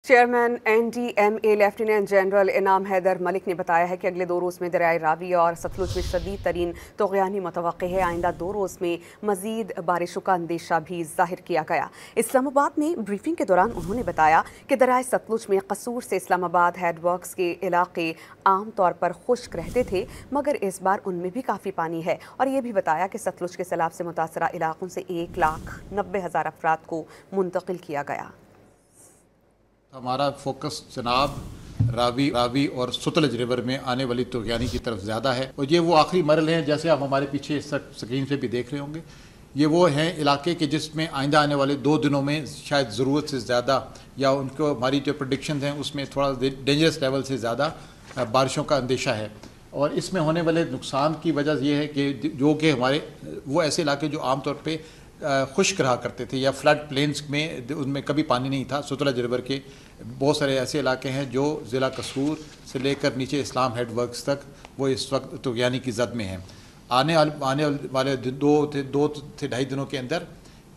Chairman NDMA lieutenant general इनाम हैदर मलिक ने बताया है कि अगले 2 रोज़ में दरियाए रावी और सतलुज में शदीद तरीन तोग़यानी मुतवक्किर है। आइंदा 2 रोज़ में मज़ीद बारिशों का अंदेशा भी जाहिर किया गया। इस्लामाबाद में ब्रीफिंग के दौरान उन्होंने बताया कि दरियाए सतलुज में कसूर से इस्लामाबाद हेडवर्क्स के इलाके आम तौर पर खुश्क रहते थे, मगर इस बार उनमें भी काफ़ी पानी है। और ये भी बताया कि सतलुज के सैलाब से मुतासरा इलाकों से 1,90,000 अफराद को मुंतकिल किया गया। हमारा फोकस जनाब रावी और सतलुज रिवर में आने वाली तोग़यानी की तरफ ज़्यादा है और ये वो आखिरी मरहले हैं, जैसे आप हमारे पीछे स्क्रीन पे भी देख रहे होंगे। ये वो हैं इलाके के जिसमें आइंदा आने वाले 2 दिनों में शायद ज़रूरत से ज़्यादा या उनको हमारी जो प्रेडिक्शन हैं उसमें थोड़ा डेंजरस लेवल से ज़्यादा बारिशों का अंदेशा है। और इसमें होने वाले नुकसान की वजह यह है कि जो कि हमारे वो ऐसे इलाके जो आमतौर पर खुश्क रहा करते थे या फ्लड प्लेन्स में उनमें कभी पानी नहीं था, सतलुज रिवर के बहुत सारे ऐसे इलाके हैं जो ज़िला कसूर से लेकर नीचे इस्लाम हेडवर्क्स तक वो इस वक्त तोग़यानी की जद में हैं। आने वाले 2-2.5 दिनों के अंदर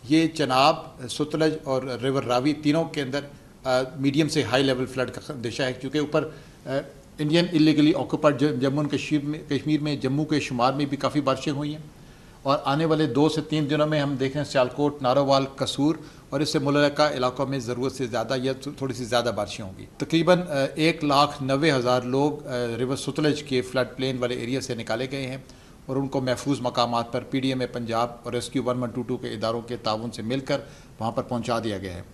ये चनाब, सतलुज और रिवर रावी तीनों के अंदर मीडियम से हाई लेवल फ्लड का अंदेशा है, क्योंकि ऊपर Indian illegally occupied Jammu Kashmir में जम्मू के शुमार में भी काफ़ी बारिशें हुई हैं। और आने वाले 2 से 3 दिनों में हम देख रहे हैं सियालकोट, नारोवाल, कसूर और इससे मुल्का इलाकों में ज़रूरत से ज़्यादा या थोड़ी सी ज़्यादा बारिशें होंगी। तकरीबन 1,90,000 लोग रिवर सतलुज के फ्लड प्लेन वाले एरिया से निकाले गए हैं और उनको महफूज मकामात पर PDMA पंजाब और रेस्क्यू 1122 के इदारों के ताउन से मिलकर वहाँ पर पहुँचा दिया गया है।